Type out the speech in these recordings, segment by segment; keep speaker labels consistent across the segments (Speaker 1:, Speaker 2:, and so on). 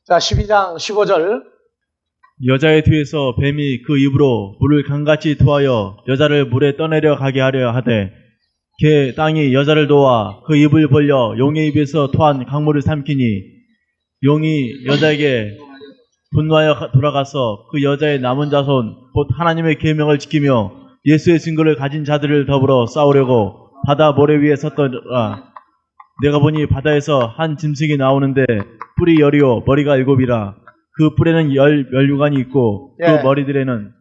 Speaker 1: 자, 12장 15절.
Speaker 2: 여자의 뒤에서 뱀이 그 입으로 물을 강같이 토하여 여자를 물에 떠내려 가게 하려 하되 개 땅이 여자를 도와 그 입을 벌려 용의 입에서 토한 강물을 삼키니 용이 여자에게 분노하여 돌아가서 그 여자의 남은 자손 곧 하나님의 계명을 지키며 예수의 증거를 가진 자들을 더불어 싸우려고 바다 모래 위에 섰더라. 내가 보니 바다에서 한 짐승이 나오는데 뿔이 10이요 머리가 7이라. 그 뿔에는 10멸류관이 있고 그 머리들에는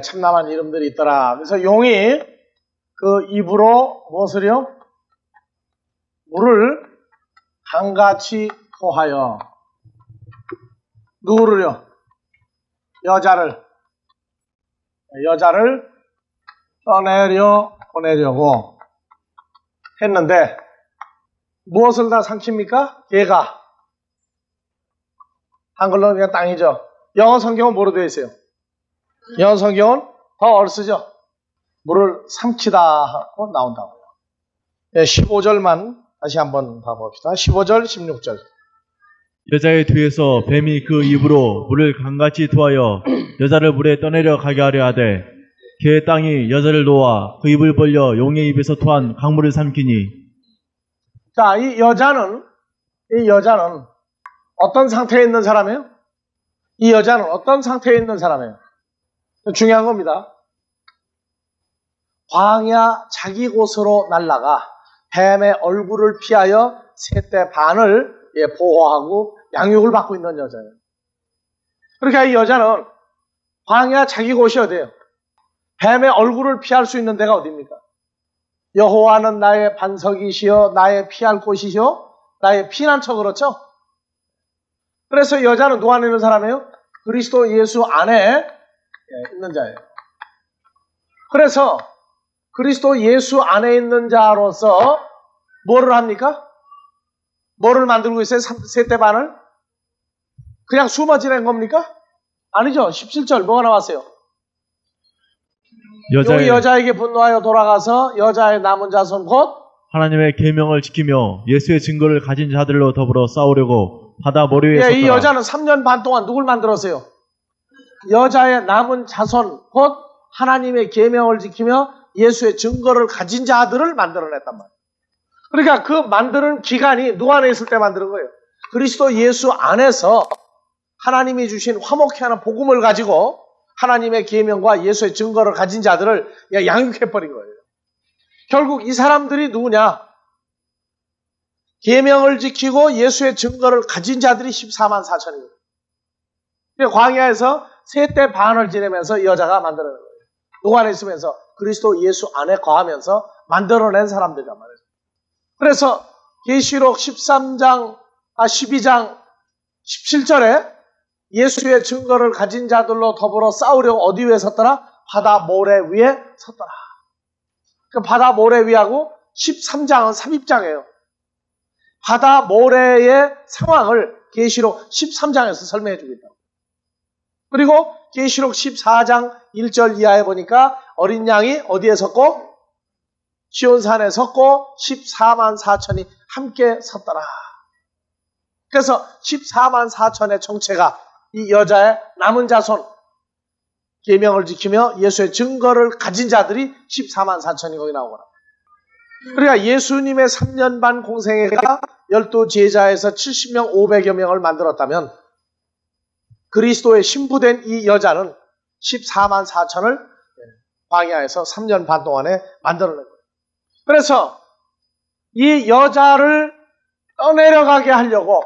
Speaker 1: 참남한 이름들이 있더라. 그래서 용이 그 입으로 무엇을요? 물을 강같이 토하여 누구를요? 여자를 떠내려 보내려고 했는데 무엇을 다 삼킵니까? 개가. 한글로는 그냥 땅이죠. 영어 성경은 뭐로 되어 있어요? 영어 성경은 더 얼쓰죠. 물을 삼키다 하고 나온다고요. 15절만 다시 한번 봐봅시다. 15절, 16절.
Speaker 2: 여자의 뒤에서 뱀이 그 입으로 물을 강같이 토하여 여자를 물에 떠내려 가게 하려 하되 개 땅이 여자를 놓아 그 입을 벌려 용의 입에서 토한 강물을 삼키니.
Speaker 1: 자, 이 여자는 어떤 상태에 있는 사람이에요? 이 여자는 어떤 상태에 있는 사람이에요? 중요한 겁니다. 광야 자기 곳으로 날아가 뱀의 얼굴을 피하여 셋대 반을 보호하고 양육을 받고 있는 여자예요. 그러니까 이 여자는 광야 자기 곳이 어디예요? 뱀의 얼굴을 피할 수 있는 데가 어디입니까? 여호와는 나의 반석이시여 나의 피할 곳이시여 나의 피난처, 그렇죠? 그래서 여자는 누구 안에 있는 사람이에요? 그리스도 예수 안에 있는 자예요. 그래서 그리스도 예수 안에 있는 자로서 뭐를 합니까? 뭐를 만들고 있어요? 셋대 반을? 그냥 숨어지는 겁니까? 아니죠. 17절 뭐가 나왔어요? 용이 여자에게 분노하여 돌아가서 여자의 남은 자손 곧
Speaker 2: 하나님의 계명을 지키며 예수의 증거를 가진 자들로 더불어 싸우려고 바다 모래 위에 섰더라.
Speaker 1: 이 여자는 3년 반 동안 누굴 만들었어요? 여자의 남은 자손 곧 하나님의 계명을 지키며 예수의 증거를 가진 자들을 만들어냈단 말이에요. 그러니까 그 만드는 기간이 누구 안에 있을 때 만드는 거예요? 그리스도 예수 안에서 하나님이 주신 화목케 하는 복음을 가지고 하나님의 계명과 예수의 증거를 가진 자들을 양육해버린 거예요. 결국 이 사람들이 누구냐? 계명을 지키고 예수의 증거를 가진 자들이 14만 4천이에요. 광야에서 셋대 반을 지내면서 여자가 만들어낸 거예요. 누구 안에 있으면서? 그리스도 예수 안에 거하면서 만들어낸 사람들이란 말이에요. 그래서 계시록 12장 17절에 예수의 증거를 가진 자들로 더불어 싸우려고 어디 위에 섰더라? 바다 모래 위에 섰더라. 그 바다 모래 위하고 13장은 삽입장이에요. 바다 모래의 상황을 계시록 13장에서 설명해 주고 있다고. 그리고 계시록 14장 1절 이하에 보니까 어린 양이 어디에 섰고? 시온산에 섰고 14만 4천이 함께 섰더라. 그래서 14만 4천의 정체가 이 여자의 남은 자손, 계명을 지키며 예수의 증거를 가진 자들이 14만 4천이 거기 나오거나. 그러니까 예수님의 3년 반 공생애가 12제자에서 70명 500여 명을 만들었다면 그리스도의 신부된 이 여자는 14만 4천을 광야에서 3년 반 동안에 만들어낸 거예요. 그래서 이 여자를 떠내려가게 하려고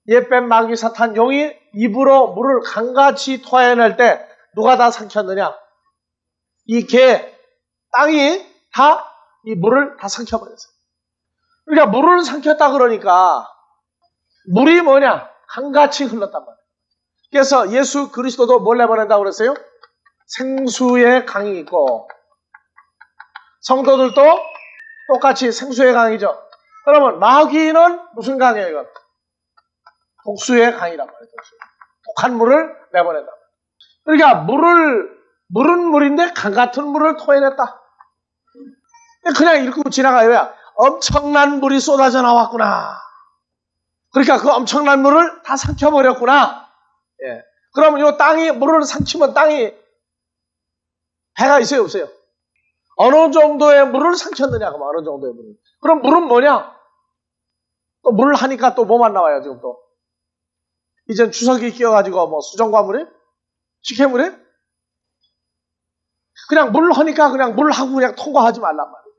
Speaker 1: 옛뱀 마귀 사탄 용이 입으로 물을 강같이 토해낼 때 누가 다 삼켰느냐? 이 개, 땅이 다 이 물을 다 삼켜버렸어요. 그러니까 물을 삼켰다 그러니까 물이 뭐냐? 강같이 흘렀단 말이에요. 그래서 예수 그리스도도 뭘 내보낸다고 그랬어요? 생수의 강이 있고 성도들도 똑같이 생수의 강이죠. 그러면 마귀는 무슨 강이에요? 이건? 독수의 강이란 말이에요. 독한 물을 내보낸다. 그러니까 물은 물인데 강 같은 물을 토해냈다. 그냥 읽고 지나가요. 엄청난 물이 쏟아져 나왔구나. 그러니까 그 엄청난 물을 다 삼켜버렸구나. 예. 그러면 이 땅이 물을 삼키면 땅이 배가 있어요, 없어요? 어느 정도의 물을 삼켰느냐, 그럼 어느 정도의 물을. 그럼 물은 뭐냐? 또 물 하니까 또 뭐만 나와요, 지금 또. 이젠 주석이 끼어가지고 뭐 수정과물이? 식혜물이? 그냥 물 하니까 그냥 물 하고 그냥 통과하지 말란 말이에요.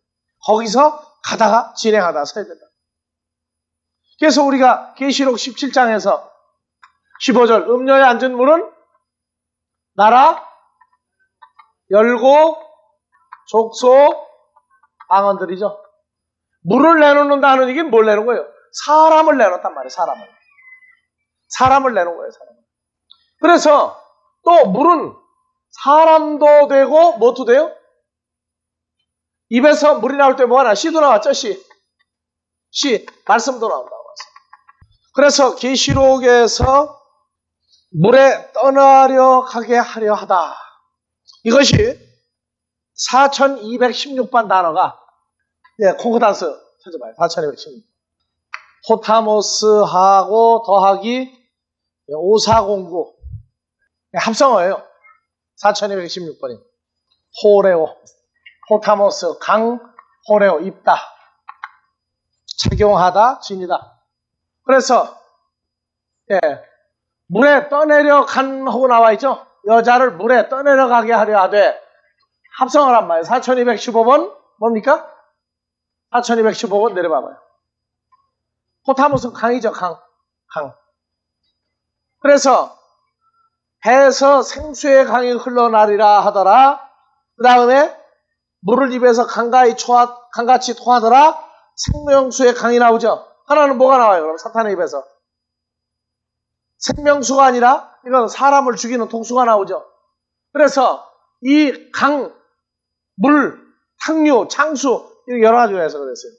Speaker 1: 거기서 가다가 진행하다 서야 된다. 그래서 우리가 계시록 17장에서 15절 음녀에 앉은 물은 나라, 열고, 족속, 방언들이죠. 물을 내놓는다는 이게 뭘 내는 거예요? 사람을 내놓단 말이에요. 사람을 내놓은 거예요. 사람을. 그래서 또 물은 사람도 되고 뭐도 돼요? 입에서 물이 나올 때 뭐 하나? 씨도 나왔죠? 씨. 말씀도 나온다고 해서. 그래서 계시록에서 물에 떠나려 가게 하려 하다. 이것이 4216번 단어가 콩코단스 찾아봐요. 4216. 포타모스하고 더하기 5409 합성어예요. 4216번이 호레오, 포타모스, 강, 호레오, 입다, 착용하다, 진이다. 그래서 물에 떠내려 간 하고 나와 있죠. 여자를 물에 떠내려 가게 하려 하되 합성어란 말이에요. 4215번 뭡니까? 4215번 내려봐봐요. 포타모스는 강이죠. 강. 그래서 배에서 생수의 강이 흘러나리라 하더라. 그 다음에 물을 입에서 강같이 토하더라. 생명수의 강이 나오죠. 하나는 뭐가 나와요? 그럼 사탄의 입에서 생명수가 아니라 이건 사람을 죽이는 독수가 나오죠. 그래서 이 강, 물, 탕류, 창수 이렇게 여러 가지로 해서 그랬어요.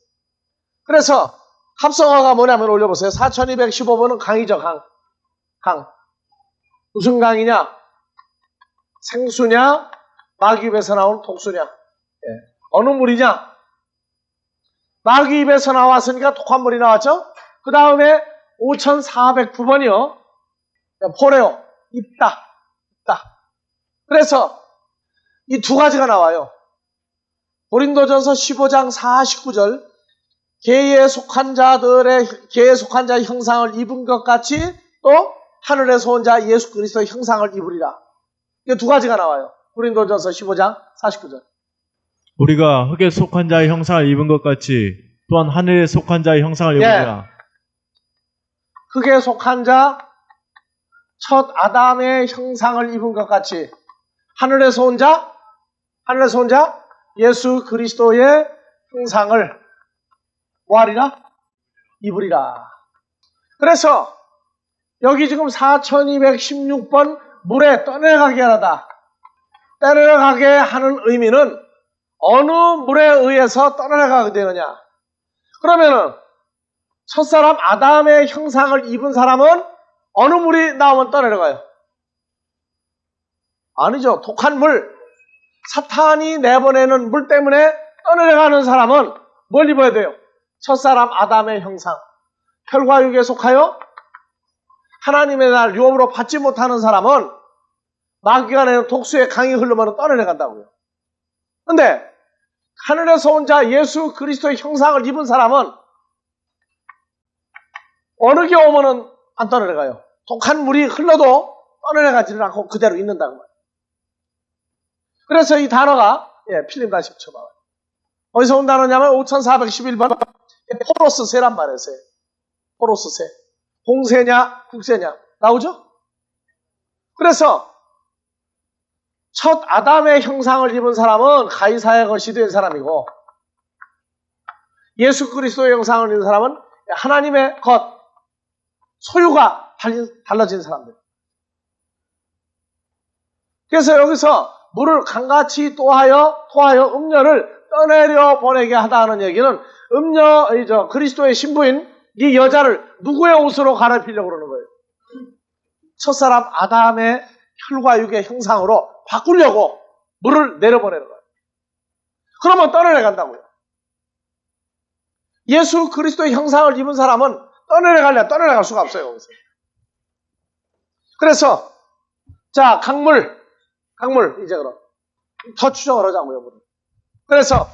Speaker 1: 그래서 합성어가 뭐냐면 올려보세요. 4215번은 강이죠. 강. 무슨 강이냐? 생수냐? 마귀 입에서 나온 독수냐? 어느 물이냐? 마귀 입에서 나왔으니까 독한 물이 나왔죠? 그 다음에 5409번이요. 포레오, 입다. 그래서 이 두 가지가 나와요. 고린도전서 15장 49절 개에 속한 자의 형상을 입은 것 같이 또 하늘에서 온 자 예수 그리스도의 형상을 입으리라. 이 두 가지가 나와요. 고린도전서 15장 49절.
Speaker 2: 우리가 흙에 속한 자의 형상을 입은 것 같이 또한 하늘에 속한 자의 형상을 입으리라.
Speaker 1: 흙에 속한 자, 첫 아담의 형상을 입은 것 같이 하늘에서 온 자 예수 그리스도의 형상을 뭐하리라? 입으리라. 그래서 여기 지금 4216번 물에 떠내려가게 하다. 떠내려가게 하는 의미는 어느 물에 의해서 떠내려가게 되느냐. 그러면은 첫사람 아담의 형상을 입은 사람은 어느 물이 나오면 떠내려가요? 아니죠. 독한 물, 사탄이 내보내는 물 때문에 떠내려가는 사람은 뭘 입어야 돼요? 첫사람 아담의 형상, 혈과 육에 속하여 하나님의 날 유업으로 받지 못하는 사람은 마귀가 내는 독수의 강이 흐르면 떠내려간다고요. 근데 하늘에서 온 자 예수 그리스도의 형상을 입은 사람은 어느 게 오면은 안 떠내려가요. 독한 물이 흘러도 떠내려가지는 않고 그대로 있는다고 말이에요. 그래서 이 단어가 필름 다시 붙여봐요. 어디서 온 단어냐면 5411번 포로스새란 말이에요. 포로스새. 공새냐 국새냐 나오죠? 그래서 첫 아담의 형상을 입은 사람은 가이사약을 시대인 사람이고 예수 그리스도의 형상을 입은 사람은 하나님의 것, 소유가 달라진 사람들. 그래서 여기서 물을 강같이 토하여 음녀를 떠내려 보내게 하다는 얘기는 그리스도의 신부인 이 여자를 누구의 옷으로 갈아입히려고 그러는 거예요? 첫사람 아담의 혈과 육의 형상으로 바꾸려고 물을 내려보내는 거예요. 그러면 떠내려간다고요. 예수 그리스도의 형상을 입은 사람은 떠내려갈 수가 없어요. 거기서. 그래서 자, 강물 이제 그럼 더 추정을 하자고요. 물을. 그래서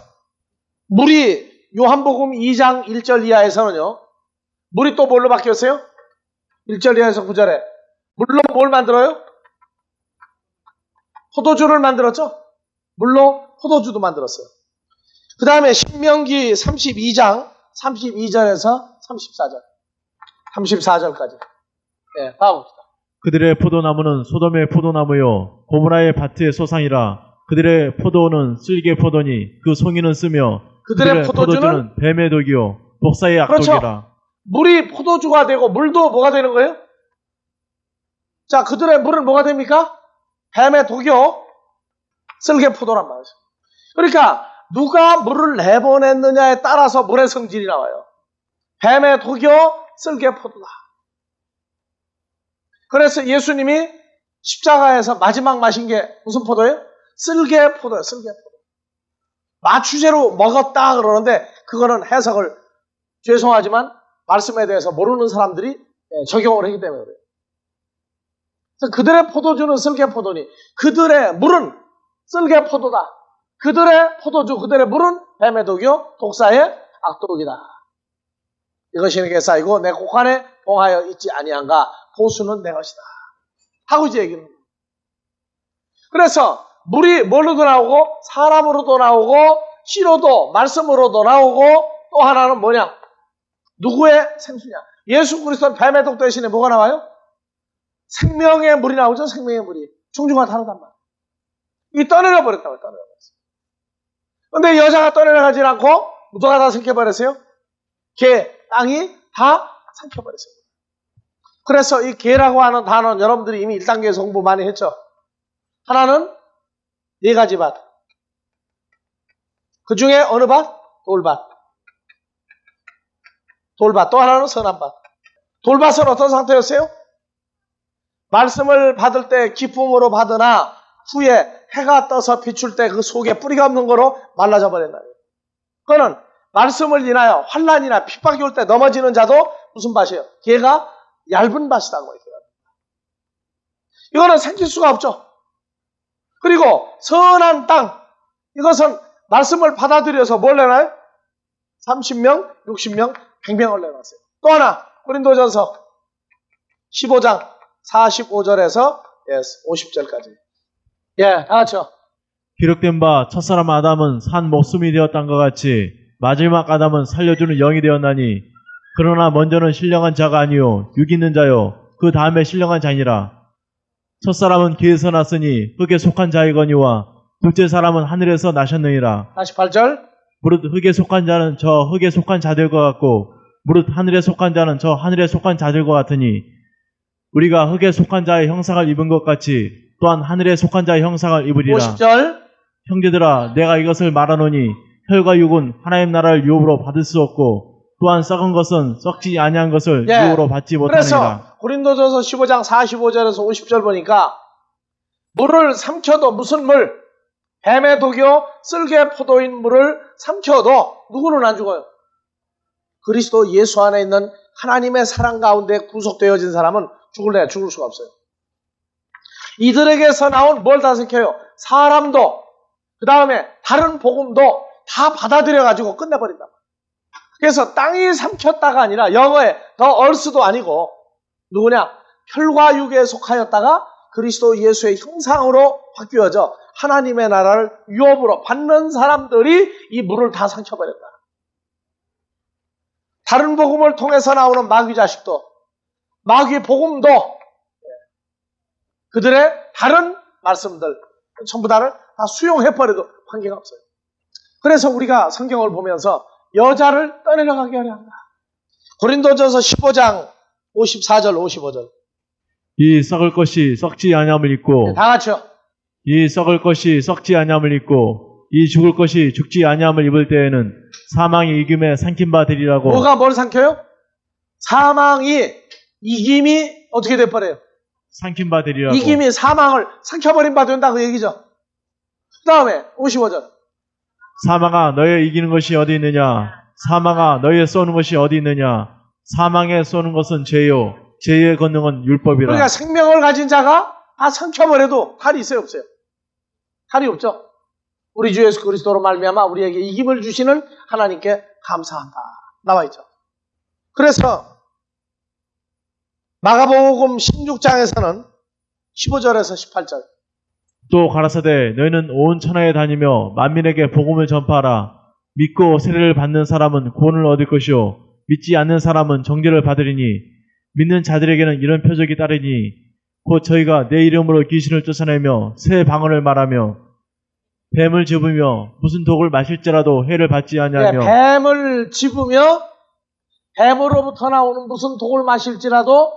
Speaker 1: 물이 요한복음 2장 1절 이하에서는요. 물이 또 뭘로 바뀌었어요? 1절 이하에서 9절에 물로 뭘 만들어요? 포도주를 만들었죠? 물로 포도주도 만들었어요. 그 다음에 신명기 32장 32절에서 34절까지. 예, 봐봅시다.
Speaker 2: 그들의 포도나무는 소돔의 포도나무요 고모라의 밭의 소상이라. 그들의 포도는 쓸개 포도니 그 송이는 쓰며
Speaker 1: 그들의 포도주는
Speaker 2: 뱀의 독이요 독사의 악독이라.
Speaker 1: 그렇죠. 물이 포도주가 되고 물도 뭐가 되는 거예요? 자, 그들의 물은 뭐가 됩니까? 뱀의 독이요 쓸개 포도란 말이죠. 그러니까 누가 물을 내보냈느냐에 따라서 물의 성질이 나와요. 뱀의 독이요 쓸개 포도다. 그래서 예수님이 십자가에서 마지막 마신 게 무슨 포도예요? 쓸개 포도예요. 쓸개 포도. 마추제로 먹었다 그러는데 그거는 해석을 죄송하지만 말씀에 대해서 모르는 사람들이 적용을 했기 때문에 그래요. 그래서 그들의 포도주는 쓸개 포도니 그들의 물은 쓸개 포도다. 그들의 포도주, 그들의 물은 뱀의 독이요 독사의 악독이다. 이것이 내게 쌓이고 내 곳간에 봉하여 있지 아니한가. 보수는 내 것이다. 하고 이제 얘기는. 그래서 물이 뭘로도 나오고 사람으로도 나오고 씨로도 말씀으로도 나오고 또 하나는 뭐냐? 누구의 생수냐? 예수 그리스도는 뱀의 독 대신에 뭐가 나와요? 생명의 물이 나오죠. 생명의 물이. 충주가 다르단 말이에요. 이 떠내려 버렸다고요. 떠내려 버렸어요. 그런데 여자가 떠내려가지 않고 누가 다 삼켜버렸어요? 개, 땅이 다 삼켜버렸어요. 그래서 이 개라고 하는 단어는 여러분들이 이미 1단계에서 공부 많이 했죠. 하나는 4가지 밭. 그 중에 어느 밭? 돌밭. 돌밭. 또 하나는 선한 밭. 돌밭은 어떤 상태였어요? 말씀을 받을 때 기쁨으로 받으나 후에 해가 떠서 비출 때 그 속에 뿌리가 없는 거로 말라져 버린다. 그거는 말씀을 인하여 환난이나 핍박이 올 때 넘어지는 자도 무슨 밭이에요? 걔가 얇은 밭이라고 얘기해요. 이거는 생길 수가 없죠. 그리고 선한 땅. 이것은 말씀을 받아들여서 뭘 내나요? 30명, 60명, 100명을 내놨어요. 또 하나 고린도전서 15장 45절에서 50절까지. 예, 다 같이요.
Speaker 2: 기록된 바 첫사람 아담은 산 목숨이 되었던 것 같이 마지막 아담은 살려주는 영이 되었나니 그러나 먼저는 신령한 자가 아니요 육 있는 자요 그 다음에 신령한 자니라. 첫사람은 길에서 났으니 흙에 속한 자이거니와 둘째 사람은 하늘에서 나셨느니라.
Speaker 1: 다시 8절.
Speaker 2: 무릇 흙에 속한 자는 저 흙에 속한 자들과 같고 무릇 하늘에 속한 자는 저 하늘에 속한 자들과 같으니 우리가 흙에 속한 자의 형상을 입은 것 같이 또한 하늘에 속한 자의 형상을 입으리라.
Speaker 1: 50절.
Speaker 2: 형제들아 내가 이것을 말하노니 혈과 육은 하나님 나라를 유업으로 받을 수 없고 또한 썩은 것은 썩지 아니한 것을 유업으로 받지 못하느니라.
Speaker 1: 그래서 고린도전서 15장 45절에서 50절 보니까 물을 삼켜도 무슨 물? 뱀의 독이요 쓸개 포도인 물을 삼켜도 누구는 안 죽어요? 그리스도 예수 안에 있는 하나님의 사랑 가운데 구속되어진 사람은 죽을래야 죽을 수가 없어요. 이들에게서 나온 뭘 다 삼켜요? 사람도 그 다음에 다른 복음도 다 받아들여가지고 끝내버린다. 그래서 땅이 삼켰다가 아니라 영어에 더 얼스도 아니고 누구냐? 혈과 육에 속하였다가 그리스도 예수의 형상으로 바뀌어져 하나님의 나라를 유업으로 받는 사람들이 이 물을 다 삼켜버렸다. 다른 복음을 통해서 나오는 마귀 자식도 마귀 복음도 그들의 다른 말씀들 전부 다를 다 수용해버려도 관계가 없어요. 그래서 우리가 성경을 보면서 여자를 떠내려가게 하려 한다. 고린도전서 15장 54절 55절.
Speaker 2: 이 썩을 것이 썩지 아니함을 입고
Speaker 1: 다 같이요.
Speaker 2: 이 썩을 것이 썩지 아니함을 입고 이 죽을 것이 죽지 아니함을 입을 때에는 사망이 이김에 삼킨 바 되리라고.
Speaker 1: 뭐가 뭘 삼켜요? 사망이 이김이 어떻게 돼버려요?
Speaker 2: 삼킨 바 되리라고.
Speaker 1: 이김이 사망을 삼켜버린 바 된다 그 얘기죠. 그 다음에 55절.
Speaker 2: 사망아 너의 이기는 것이 어디 있느냐? 사망아 너의 쏘는 것이 어디 있느냐? 사망에 쏘는 것은 죄요 죄의 권능은 율법이라.
Speaker 1: 그러니까 생명을 가진 자가 다 삼켜버려도 탈이 있어요, 없어요? 탈이 없죠. 우리 주 예수 그리스도로 말미암아 우리에게 이김을 주시는 하나님께 감사한다. 나와 있죠. 그래서 마가복음 16장에서는 15절에서 18절.
Speaker 2: 또 가라사대 너희는 온 천하에 다니며 만민에게 복음을 전파하라. 믿고 세례를 받는 사람은 구원을 얻을 것이요 믿지 않는 사람은 정죄를 받으리니 믿는 자들에게는 이런 표적이 따르니 곧 저희가 내 이름으로 귀신을 쫓아내며 새 방언을 말하며 뱀을 집으며 무슨 독을 마실지라도 해를 받지 아니하며.
Speaker 1: 뱀을 집으며 뱀으로부터 나오는 무슨 독을 마실지라도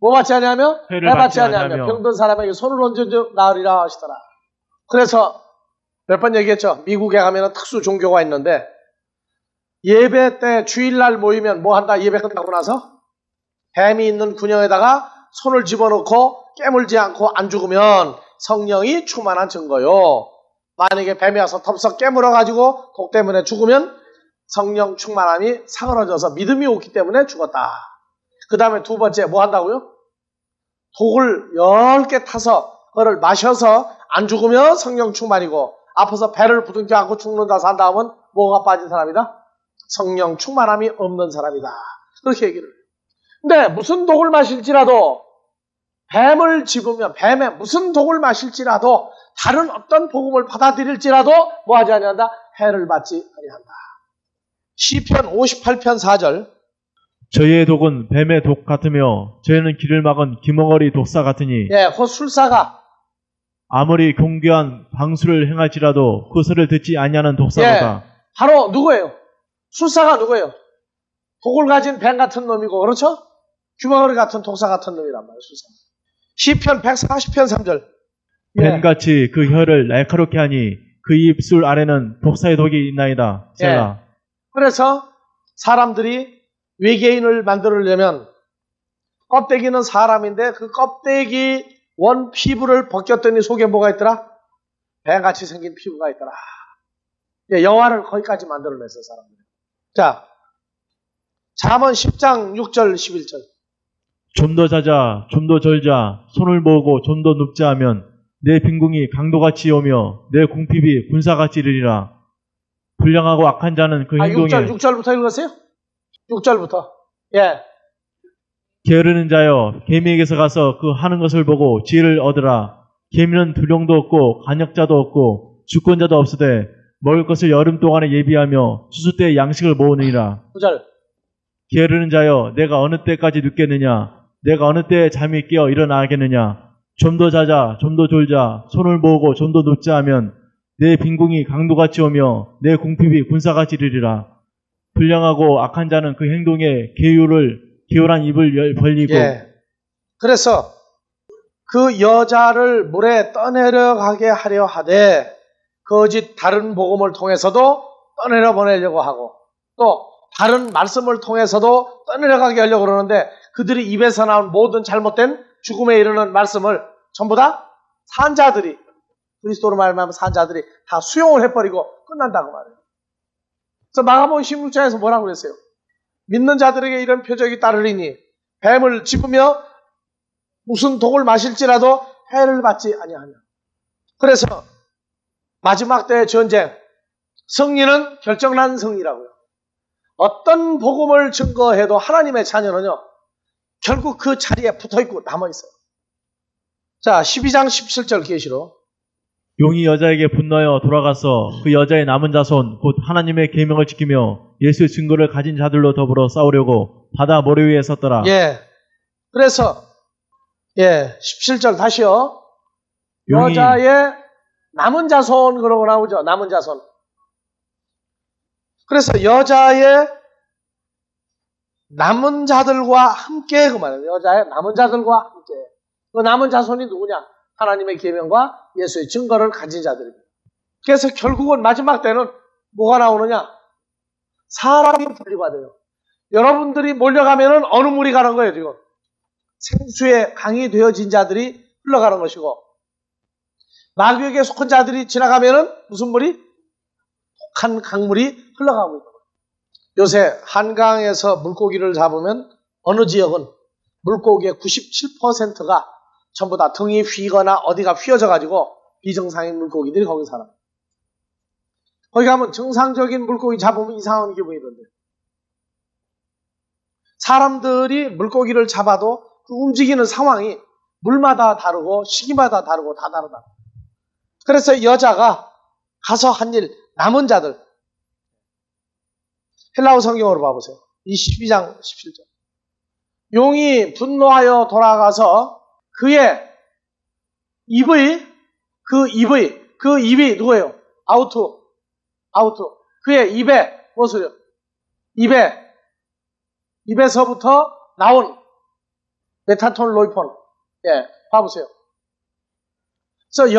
Speaker 1: 뭐 받지 아니하며?
Speaker 2: 해를
Speaker 1: 받지
Speaker 2: 받지
Speaker 1: 아니하며
Speaker 2: 아니하며.
Speaker 1: 병든 사람에게 손을 얹어 나으리라 하시더라. 그래서 몇 번 얘기했죠. 미국에 가면 특수 종교가 있는데 예배 때 주일날 모이면 뭐 한다? 예배 끝나고 나서 뱀이 있는 군형에다가 손을 집어넣고 깨물지 않고 안 죽으면 성령이 충만한 증거요. 만약에 뱀이 와서 덥석 깨물어가지고 독 때문에 죽으면 성령 충만함이 사그러져서 믿음이 오기 때문에 죽었다. 그 다음에 두 번째 뭐 한다고요? 독을 10개 타서 그걸 마셔서 안 죽으면 성령 충만이고 아파서 배를 부둥켜 안고 죽는다 산다음은 뭐가 빠진 사람이다? 성령 충만함이 없는 사람이다. 그렇게 얘기를 해요. 근데 무슨 독을 마실지라도 뱀을 집으면 뱀에 무슨 독을 마실지라도 다른 어떤 복음을 받아들일지라도 뭐 하지 아니한다? 해를 받지 아니한다. 시편 58편 4절.
Speaker 2: 저희의 독은 뱀의 독 같으며 저희는 길을 막은 기멍어리 독사 같으니.
Speaker 1: 예, 그 술사가
Speaker 2: 아무리 경쾌한 방수를 행할지라도 그 소리를 듣지 아니하는 독사보다.
Speaker 1: 예, 바로 누구예요? 술사가 누구예요? 독을 가진 뱀 같은 놈이고, 그렇죠? 귀머거리 같은 독사 같은 놈이란 말이에요, 술사. 시편 140편 3절.
Speaker 2: 뱀같이 그 혀를 날카롭게 하니 그 입술 아래는 독사의 독이 있나이다. 셀라.
Speaker 1: 그래서 사람들이 외계인을 만들려면 껍데기는 사람인데 그 껍데기 원 피부를 벗겼더니 속에 뭐가 있더라? 뱀같이 생긴 피부가 있더라. 영화를 거기까지 만들어냈어요, 사람들이. 자, 잠언 10장 6절 11절.
Speaker 2: 좀 더 자자, 좀 더 절자, 손을 모으고 좀 더 눕자 하면 내 빈궁이 강도같이 오며 내 궁핍이 군사같이 이르리라. 불량하고 악한 자는 그 행동에
Speaker 1: 6절부터 읽으세요. 6절부터. 예.
Speaker 2: 게으르는 자여 개미에게서 가서 그 하는 것을 보고 지혜를 얻으라. 개미는 두령도 없고 간역자도 없고 주권자도 없으되 먹을 것을 여름 동안에 예비하며 추수 때 양식을 모으느니라.
Speaker 1: 9절.
Speaker 2: 게으르는 자여 내가 어느 때까지 눕겠느냐. 내가 어느 때에 잠이 깨어 일어나겠느냐. 좀 더 자자, 좀 더 졸자, 손을 모으고 좀 더 눕자 하면 내 빈궁이 강도같이 오며 내 궁핍이 군사같이 이르리라. 불량하고 악한 자는 그 행동에 게으란 입을 벌리고.
Speaker 1: 예. 그래서 그 여자를 물에 떠내려가게 하려 하되 거짓 다른 복음을 통해서도 떠내려 보내려고 하고 또 다른 말씀을 통해서도 떠내려가게 하려고 그러는데 그들이 입에서 나온 모든 잘못된 죽음에 이르는 말씀을 전부 다 산자들이 그리스도로 말하면 산자들이 다 수용을 해버리고 끝난다고 말해요. 그래서 마가복음 16장에서 뭐라고 그랬어요? 믿는 자들에게 이런 표적이 따르리니 뱀을 집으며 무슨 독을 마실지라도 해를 받지 아니하며. 그래서 마지막 때의 전쟁, 승리는 결정난 승리라고요. 어떤 복음을 증거해도 하나님의 자녀는요, 결국 그 자리에 붙어있고 남아있어요. 자, 12장 17절 계시로.
Speaker 2: 용이 여자에게 분노하여 돌아가서 그 여자의 남은 자손 곧 하나님의 계명을 지키며 예수의 증거를 가진 자들로 더불어 싸우려고 바다 모래 위에 섰더라.
Speaker 1: 예. 그래서 17절 다시요.
Speaker 2: 용이
Speaker 1: 여자의 남은 자손 그러고 나오죠. 남은 자손. 그래서 여자의 남은 자들과 함께 그 말이에요. 여자의 남은 자들과 함께. 그 남은 자손이 누구냐? 하나님의 계명과 예수의 증거를 가진 자들입니다. 그래서 결국은 마지막 때는 뭐가 나오느냐? 사람이 분리가 돼요. 여러분들이 몰려가면은 어느 물이 가는 거예요, 지금? 생수의 강이 되어진 자들이 흘러가는 것이고, 마귀에게 속한 자들이 지나가면은 무슨 물이? 독한 강물이 흘러가고 있는 거예요. 요새 한강에서 물고기를 잡으면 어느 지역은 물고기의 97%가 전부 다 등이 휘거나 어디가 휘어져가지고 비정상인 물고기들이 거기 살아. 거기 가면 정상적인 물고기 잡으면 이상한 기분이 든대. 사람들이 물고기를 잡아도 그 움직이는 상황이 물마다 다르고 시기마다 다르고 다 다르다. 그래서 여자가 가서 한 일, 남은 자들. 헬라어 성경으로 봐보세요. 22장 17절. 용이 분노하여 돌아가서 그의 입이 누구예요? 아우트. 그의 입에, 무엇을요? 입에서부터 나온 메타톤 로이폰. 예, 봐보세요. 그래서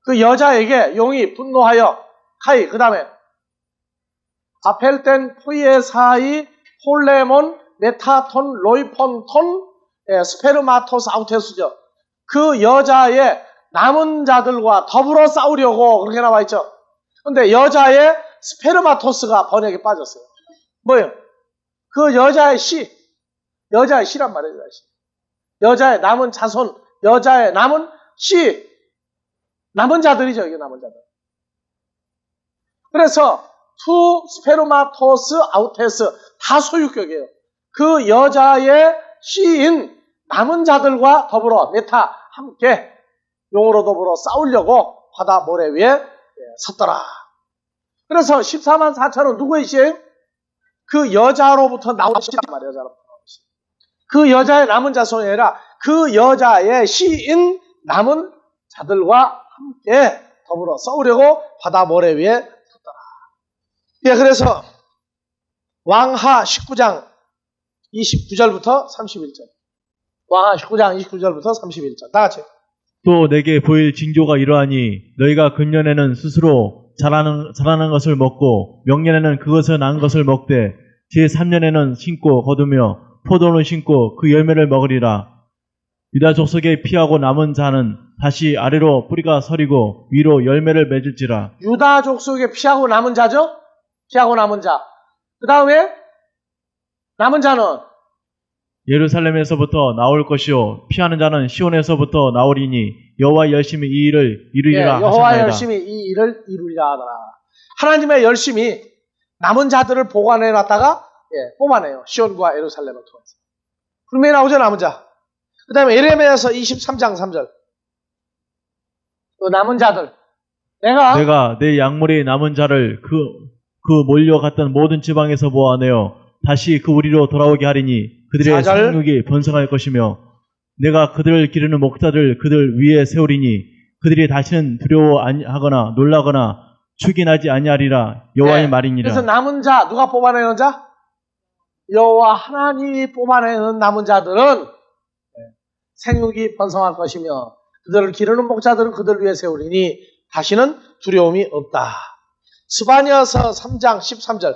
Speaker 1: 그 여자에게 용이 분노하여 카이, 그 다음에 아펠텐 포이에사이 홀레몬 메타톤 로이폰톤 스페르마토스 아우테스죠. 그 여자의 남은 자들과 더불어 싸우려고 그렇게 나와 있죠. 근데 여자의 스페르마토스가 번역에 빠졌어요. 뭐예요? 그 여자의 씨란 말이에요. 여자의 남은 자손, 여자의 남은 씨, 남은 자들이죠. 이게 남은 자들. 그래서 투 스페르마토스 아우테스 다 소유격이에요. 그 여자의 씨인 남은 자들과 더불어 메타 함께 용으로 더불어 싸우려고 바다 모래 위에 섰더라. 그래서 14만 4천은 누구의 씨예요? 그 여자로부터 나온 씨란 말이에요. 여자로부터 나온 씨. 그 여자의 남은 자손이 아니라 그 여자의 씨인 남은 자들과 함께 더불어 싸우려고 바다 모래 위에 섰더라. 예, 그래서 왕하 19장 29절부터 31절. 왕하 19장 29절부터 31절. 다 같이.
Speaker 2: 또 내게 보일 징조가 이러하니 너희가 근년에는 스스로 자라는 것을 먹고 명년에는 그것을 난 것을 먹되 제3년에는 심고 거두며 포도는 심고 그 열매를 먹으리라. 유다 족속에 피하고 남은 자는 다시 아래로 뿌리가 서리고 위로 열매를 맺을지라.
Speaker 1: 유다 족속에 피하고 남은 자죠? 피하고 남은 자. 그 다음에 남은 자는
Speaker 2: 예루살렘에서부터 나올 것이요 피하는 자는 시온에서부터 나오리니 여호와 열심히 이 일을 이루리라
Speaker 1: 여호와
Speaker 2: 하셨나이다.
Speaker 1: 열심히 이 일을 이루리라 하더라. 하나님의 열심히 남은 자들을 보관해 놨다가 뽑아내요. 시온과 예루살렘을 통해서. 분명히 나오죠, 남은 자. 그 다음에 예레미야서 23장 3절. 또 남은 자들.
Speaker 2: 내가 내 약물의 남은 자를 그 몰려갔던 모든 지방에서 모아내어 다시 그 우리로 돌아오게 하리니 그들의
Speaker 1: 4절.
Speaker 2: 생육이 번성할 것이며 내가 그들을 기르는 목자들 그들 위에 세우리니 그들이 다시는 두려워하거나 놀라거나 축인하지 아니하리라. 여호와의 말이니라.
Speaker 1: 그래서 남은 자, 누가 뽑아내는 자? 여호와 하나님이 뽑아내는 남은 자들은 생육이 번성할 것이며 그들을 기르는 목자들은 그들 위에 세우리니 다시는 두려움이 없다. 스바냐서 3장 13절.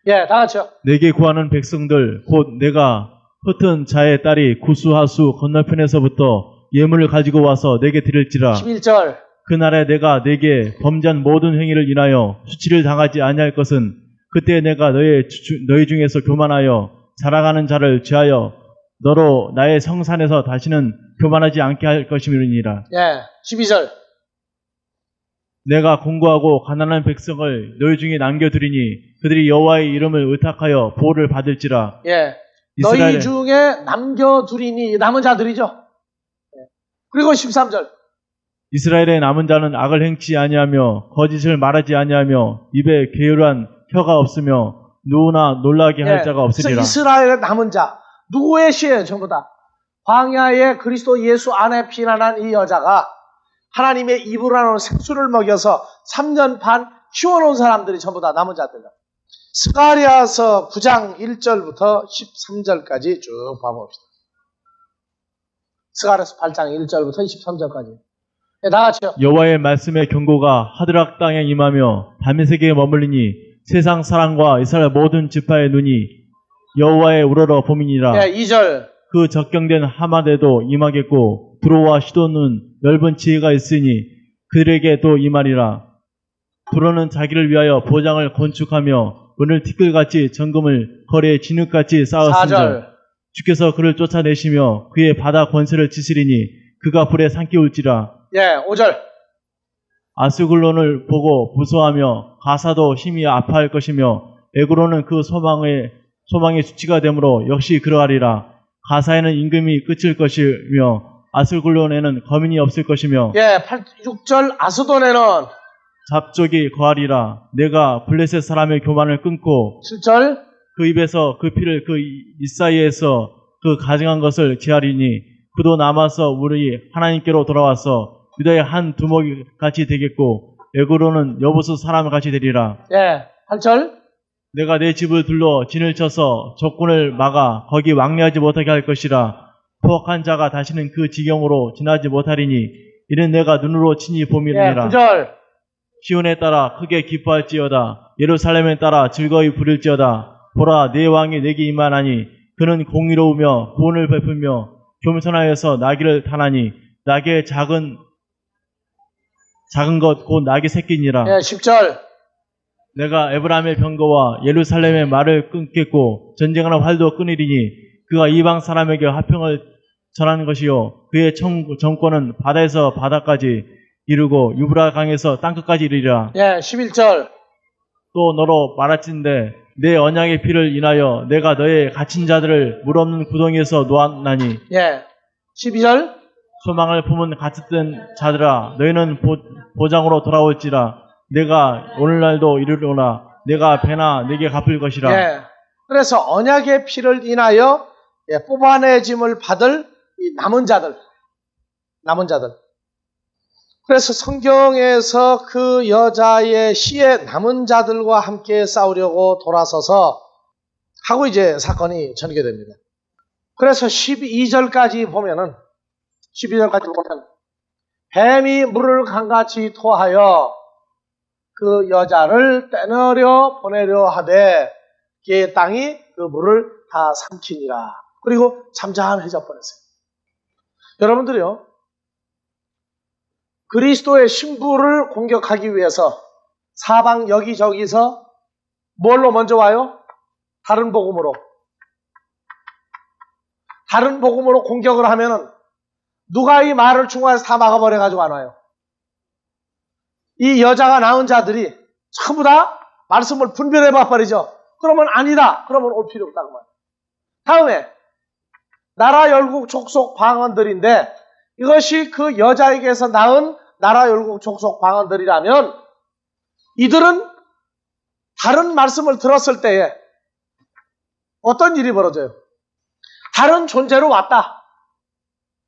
Speaker 1: 다 같이요.
Speaker 2: 내게 구하는 백성들 곧 내가 흩은 자의 딸이 구스하수 건너편에서부터 예물을 가지고 와서 내게 드릴지라.
Speaker 1: 11절.
Speaker 2: 그날에 내가 내게 범죄한 모든 행위를 인하여 수치를 당하지 아니할 것은 그때 내가 너희 중에서 교만하여 자라가는 자를 죄하여 너로 나의 성산에서 다시는 교만하지 않게 할 것임이니라.
Speaker 1: 12절.
Speaker 2: 내가 공고하고 가난한 백성을 너희 중에 남겨두리니 그들이 여호와의 이름을 의탁하여 보호를 받을지라.
Speaker 1: 너희 중에 남겨두리니 남은 자들이죠. 그리고 13절.
Speaker 2: 이스라엘의 남은 자는 악을 행치 아니하며 거짓을 말하지 아니하며 입에 게으르한 혀가 없으며 누구나 놀라게 할 자가 없으리라.
Speaker 1: 그래서 이스라엘의 남은 자 누구의 시예요? 전부 다 광야의 그리스도 예수 안에 피난한 이 여자가 하나님의 입으로 나오는 생수를 먹여서 3년 반 키워놓은 사람들이 전부 다 남은 자들이다. 스가랴서 9장 1절부터 13절까지 쭉 봐봅시다. 스가랴서 8장 1절부터 23절까지. 다 같이요.
Speaker 2: 여호와의 말씀의 경고가 하드락 땅에 임하며 다메섹에 머물리니 세상 사람과 이스라엘 모든 지파의 눈이 여호와의 우러러 봄이니라.
Speaker 1: 2절.
Speaker 2: 그 적경된 하마데도 임하겠고 두로와 시돈은 넓은 지혜가 있으니 그들에게 또 임하리라. 두로는 자기를 위하여 보장을 건축하며 은을 티끌같이 정금을 거리에 진흙같이 쌓았은즉
Speaker 1: 4절.
Speaker 2: 주께서 그를 쫓아내시며 그의 바다 권세를 치시리니 그가 불에 삼키울지라.
Speaker 1: 예, 5절.
Speaker 2: 아스글론을 보고 부서하며 가사도 힘이 아파할 것이며 에그로는 그 소망의 수치가 되므로 역시 그러하리라. 가사에는 임금이 끝일 것이며 아스글론에는 거민이 없을 것이며
Speaker 1: 예, 6절. 아스돈에는
Speaker 2: 잡족이 거하리라. 내가 블레셋 사람의 교만을 끊고
Speaker 1: 7절.
Speaker 2: 그 입에서 그 피를 그 이사이에서 그 가증한 것을 제하리니 그도 남아서 우리 하나님께로 돌아와서 유다의 한 두목이 같이 되겠고 에그로는 여부수 사람 같이 되리라.
Speaker 1: 예, 8절.
Speaker 2: 내가 내 집을 둘러 진을 쳐서 적군을 막아 거기 왕래하지 못하게 할 것이라. 포악한 자가 다시는 그 지경으로 지나지 못하리니 이는 내가 눈으로 친히
Speaker 1: 예,
Speaker 2: 봄이니라.
Speaker 1: 9절.
Speaker 2: 시온에 따라 크게 기뻐할지어다. 예루살렘에 따라 즐거이 부를지어다. 보라, 내 왕이 내게 임하나니 그는 공의로우며 구원을 베풀며 겸손하여서 나귀를 타나니 나귀의 작은 것 곧 나귀 새끼니라.
Speaker 1: 예, 10절.
Speaker 2: 내가 에브라임의 병거와 예루살렘의 말을 끊겠고 전쟁하는 활도 끊으리니 그가 이방 사람에게 화평을 전하는 것이요 그의 정권은 바다에서 바다까지 이르고 유브라 강에서 땅끝까지 이르리라.
Speaker 1: 예, 11절.
Speaker 2: 또 너로 말할진대 내 언약의 피를 인하여 내가 너의 갇힌 자들을 물 없는 구덩이에서 놓았나니
Speaker 1: 예, 12절.
Speaker 2: 소망을 품은 갇혔던 자들아 너희는 보장으로 돌아올지라. 내가 오늘날도 이르노라. 내가 배나 내게 갚을 것이라.
Speaker 1: 예. 그래서 언약의 피를 인하여 뽑아내짐을 받을 이 남은 자들. 그래서 성경에서 그 여자의 시의 남은 자들과 함께 싸우려고 돌아서서 하고 이제 사건이 전개됩니다. 그래서 12절까지 보면 뱀이 물을 강같이 토하여 그 여자를 떼내려 보내려 하되 그의 땅이 그 물을 다 삼키니라. 그리고 잠잠해져 버렸어요. 여러분들이요, 그리스도의 신부를 공격하기 위해서 사방 여기저기서 뭘로 먼저 와요? 다른 복음으로 공격을 하면은 누가 이 말을 중간에서 다 막아버려가지고 안 와요. 이 여자가 낳은 자들이 전부 다 말씀을 분별해봐 버리죠. 그러면 아니다. 그러면 올 필요 없다고 말이에요. 다음에 나라 열국 족속 방언들인데 이것이 그 여자에게서 낳은 나라 열국 족속 방언들이라면 이들은 다른 말씀을 들었을 때에 어떤 일이 벌어져요? 다른 존재로 왔다.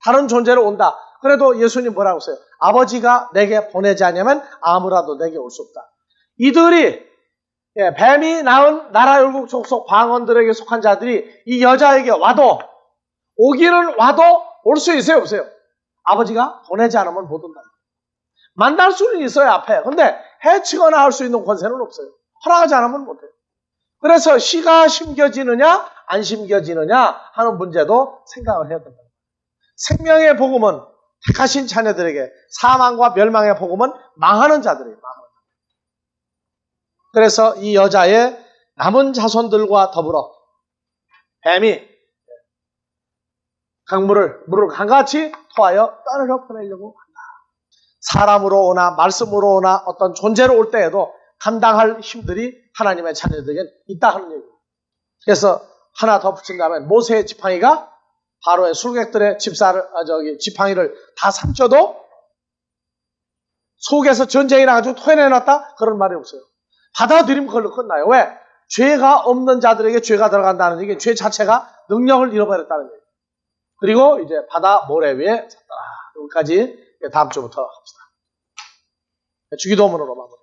Speaker 1: 다른 존재로 온다. 그래도 예수님 뭐라고 했어요? 아버지가 내게 보내지 않으면 아무라도 내게 올 수 없다. 이들이 뱀이 낳은 나라 열국 족속 방언들에게 속한 자들이 이 여자에게 와도 오기는 와도 올 수 있어요? 없어요? 아버지가 보내지 않으면 못 온다. 만날 수는 있어요 앞에. 근데 해치거나 할 수 있는 권세는 없어요. 허락하지 않으면 못해요. 그래서 시가 심겨지느냐 안 심겨지느냐 하는 문제도 생각을 해야 된다. 생명의 복음은 택하신 자녀들에게, 사망과 멸망의 복음은 망하는 자들이에요. 그래서 이 여자의 남은 자손들과 더불어 뱀이 물을 강같이 토하여 떠내려 보내려고 한다. 사람으로 오나 말씀으로 오나 어떤 존재로 올 때에도 감당할 힘들이 하나님의 자녀들에겐 있다 하는 얘기예요. 그래서 하나 더 붙인다면 모세의 지팡이가 바로의 술객들의 지팡이를 다 삼켜도 속에서 전쟁이 나가지고 토해내놨다? 그런 말이 없어요. 받아들이면 그걸로 끝나요. 왜? 죄가 없는 자들에게 죄가 들어간다는 얘기, 죄 자체가 능력을 잃어버렸다는 얘기예요. 그리고 이제 바다 모래 위에 섰더라. 여기까지 다음 주부터 합시다. 주기도문으로 마무리.